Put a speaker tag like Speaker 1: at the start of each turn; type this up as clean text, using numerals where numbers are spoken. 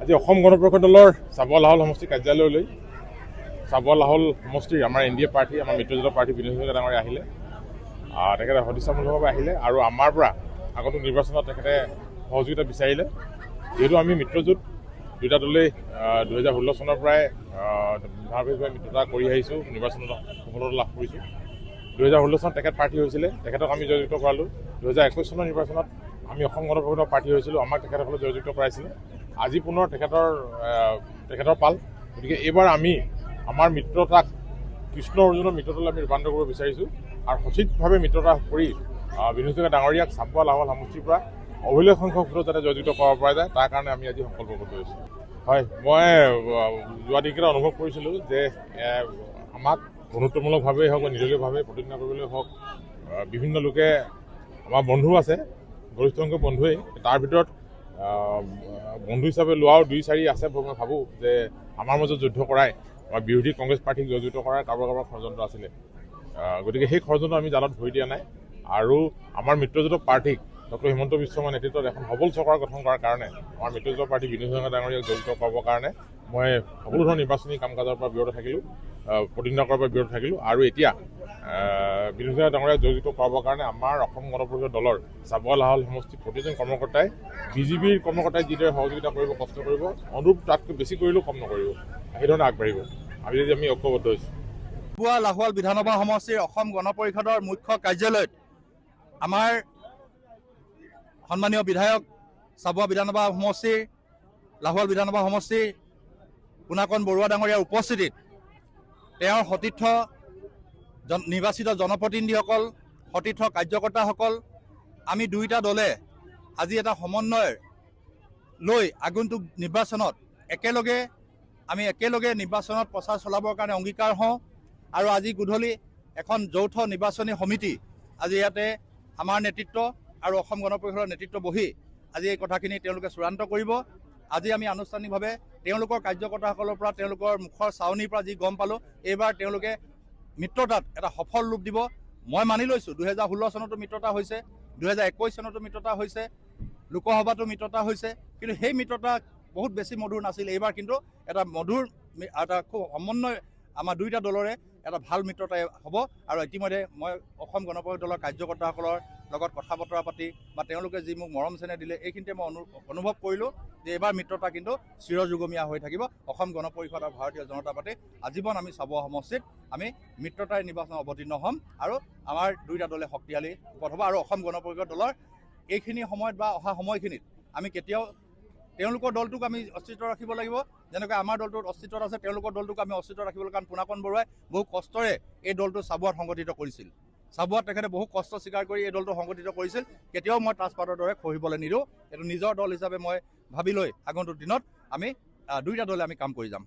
Speaker 1: আজি অসম গণ পৰিষদ দলৰ চাবুৱা লাহোল সমষ্টি কাৰ্যালয়লৈ চাবুৱা লাহোল সমষ্টিৰ আমাৰ NDA প্ৰাৰ্থী আমাৰ মিত্ৰজোঁটৰ প্ৰাৰ্থী বিনোদ হাজৰিকা ডাঙৰীয়া আহিলে। তেখেতে সদিচ্ছামূলকভাৱে আহিলে আৰু আমাৰ পৰা আগন্তুক নিৰ্বাচনত তেখেতে সহযোগিতা বিচাৰিলে। যিহেতু আমি মিত্ৰজোঁট দুটা দলেই 2016 চনৰ পৰাই ধাৰাবাহিকভাৱে মিত্ৰতা কৰি আহিছোঁ, নিৰ্বাচনত সফলতা লাভ কৰিছোঁ। 2016 চনত তেখেত প্ৰাৰ্থী হৈছিলে, তেখেতক আমি জয়যুক্ত কৰালোঁ। 2021 চনৰ নিৰ্বাচনত আমি অসম গণ পৰিষদৰ প্ৰাৰ্থী হৈছিলোঁ, আমাক তেখেতসকলে জয়যুক্ত কৰাইছিলে। আজি পুনৰ তেখেতৰ পাল। গতিকে এইবাৰ আমি আমাৰ মিত্ৰতাক কৃষ্ণ অৰ্জুনৰ মিত্ৰতালৈ আমি ৰূপান্তৰ কৰিব বিচাৰিছোঁ আৰু সঠিকভাৱে মিত্ৰতা কৰি বিনোদ হাজৰিকা ডাঙৰীয়াক চাবুৱা লাহোল সমষ্টিৰ পৰা অভিলেখ সংখ্যক ভোটত যাতে জয়যুক্ত কৰাব পৰা যায়, তাৰ কাৰণে আমি আজি সংকল্পবদ্ধ হৈছোঁ। হয়, মই যোৱা দিনকেইটা অনুভৱ কৰিছিলোঁ যে আমাক বন্ধুত্বমূলকভাৱেই হওক বা নিৰ্দলীয়ভাৱে প্ৰতিজ্ঞা কৰিবলৈ হওক বিভিন্ন লোকে আমাৰ বন্ধু আছে, গৰিষ্ঠ সংখ্যক বন্ধুৱেই, তাৰ ভিতৰত বন্ধু হিচাপে লোৱাও 2-4 আছে। মই ভাবোঁ যে আমাৰ মাজত যুদ্ধ কৰাই বা বিৰোধী কংগ্ৰেছ প্ৰাৰ্থীক জয়যুক্ত কৰাৰ কাৰোবাৰ ষড়যন্ত্ৰ আছিলে। গতিকে সেই ষড়যন্ত্ৰ আমি জালত ভৰি দিয়া নাই আৰু আমাৰ মিত্ৰজোঁটৰ প্ৰাৰ্থীক ডক্টৰ হিমন্ত বিশ্ব শৰ্মাৰ নেতৃত্বত এখন সবল চৰকাৰ গঠন কৰাৰ কাৰণে আমাৰ মিত্ৰজোঁটৰ প্ৰাৰ্থী বিনোদ হাজৰিকা ডাঙৰীয়াক জড়িত কৰাবৰ কাৰণে মই সকলো ধৰণৰ নিৰ্বাচনী কাম কাজৰ পৰা বিৰত থাকিলোঁ, প্ৰতিজ্ঞা কৰাৰ পৰা বিৰত থাকিলোঁ আৰু এতিয়া বিনোদ হাজৰিকা ডাঙৰীয়াক জড়িত কৰাবৰ কাৰণে আমাৰ অসম গণ পৰিষদ দলৰ চাবুৱা লাহোল সমষ্টিৰ প্ৰতিজন কৰ্মকৰ্তাই BJPৰ কৰ্মকৰ্তাই যিদৰে সহযোগিতা কৰিব, কষ্ট কৰিব, অনুৰূপ তাতকৈ বেছি কৰিলেও কম নকৰিব, সেইধৰণে আগবাঢ়িব। আমি ঐক্যবদ্ধ হৈছোঁ।
Speaker 2: চাবুৱা লাহোল বিধানসভা সমষ্টিৰ অসম গণ পৰিষদৰ মুখ্য কাৰ্যালয়ত আমাৰ সন্মানীয় বিধায়ক চাবুৱা বিধানসভা সমষ্টিৰ লাহোল বিধানসভা সমষ্টিৰ পুনাকণ বৰুৱা ডাঙৰীয়াৰ উপস্থিতিত তেওঁৰ সতীৰ্থ নিৰ্বাচিত জনপ্ৰতিনিধিসকল, সতীৰ্থ কাৰ্যকৰ্তাসকল, আমি দুয়োটা দলে আজি এটা সমন্বয় লৈ আগন্তুক নিৰ্বাচনত একেলগে নিৰ্বাচনত প্ৰচাৰ চলাবৰ কাৰণে অংগীকাৰ হওঁ আৰু আজি গধূলি এখন যৌথ নিৰ্বাচনী সমিতি আজি ইয়াতে আমাৰ নেতৃত্ব আৰু অসম গণ পৰিষদৰ নেতৃত্ব বহি আজি এই কথাখিনি তেওঁলোকে চূড়ান্ত কৰিব। আজি আমি আনুষ্ঠানিকভাৱে তেওঁলোকৰ কাৰ্যকৰ্তাসকলৰ পৰা তেওঁলোকৰ মুখৰ চাৱনিৰ পৰা যি গম পালোঁ, এইবাৰ তেওঁলোকে মিত্ৰতাত এটা সফল ৰূপ দিব। মই মানি লৈছোঁ 2016 চনতো মিত্ৰতা হৈছে, 2021 চনতো মিত্ৰতা হৈছে, লোকসভাতো মিত্ৰতা হৈছে, কিন্তু সেই মিত্ৰতা বহুত বেছি মধুৰ নাছিল। এইবাৰ কিন্তু এটা মধুৰ, এটা খুব সমন্বয় আমাৰ দুয়োটা দলৰে এটা ভাল মিত্ৰতাই হ'ব আৰু ইতিমধ্যে মই অসম গণ পৰিষদ দলৰ কাৰ্যকৰ্তাসকলৰ লগত কথা বতৰা পাতি বা তেওঁলোকে যি মোক মৰম চেনেহ দিলে, এইখিনিতে মই অনুভৱ কৰিলোঁ যে এইবাৰ মিত্ৰতা কিন্তু চিৰযুগমীয়া হৈ থাকিব। অসম গণ পৰিষদ আৰু ভাৰতীয় জনতা পাৰ্টি আজীৱন আমি চাবুৱা সমষ্টিত আমি মিত্ৰতাৰ নিৰ্বাচনত অৱতীৰ্ণ হ'ম আৰু আমাৰ দুয়োটা দলে শক্তিশালী পথ হ'ব। আৰু অসম গণ পৰিষদ দলৰ এইখিনি সময়ত বা অহা সময়খিনিত আমি কেতিয়াও তেওঁলোকৰ দলটোক আমি অস্তিত্ব ৰাখিব লাগিব, যেনেকৈ আমাৰ দলটোত অস্তিত্বত আছে, তেওঁলোকৰ দলটোক আমি অস্তিত্ব ৰাখিব লাগিব। কাৰণ পুনাকণ বৰুৱাই বহু কষ্টৰে এই দলটো চাবুৱাত সংগঠিত কৰিছিল, চাবুৱাত তেখেতে বহু কষ্ট স্বীকাৰ কৰি এই দলটো সংগঠিত কৰিছিল। কেতিয়াও মই তাজপাতৰ দৰে খহিবলৈ নিদিওঁ। এইটো নিজৰ দল হিচাপে মই ভাবি লৈ আগন্তুক দিনত আমি দুয়োটা দলে আমি কাম কৰি যাম।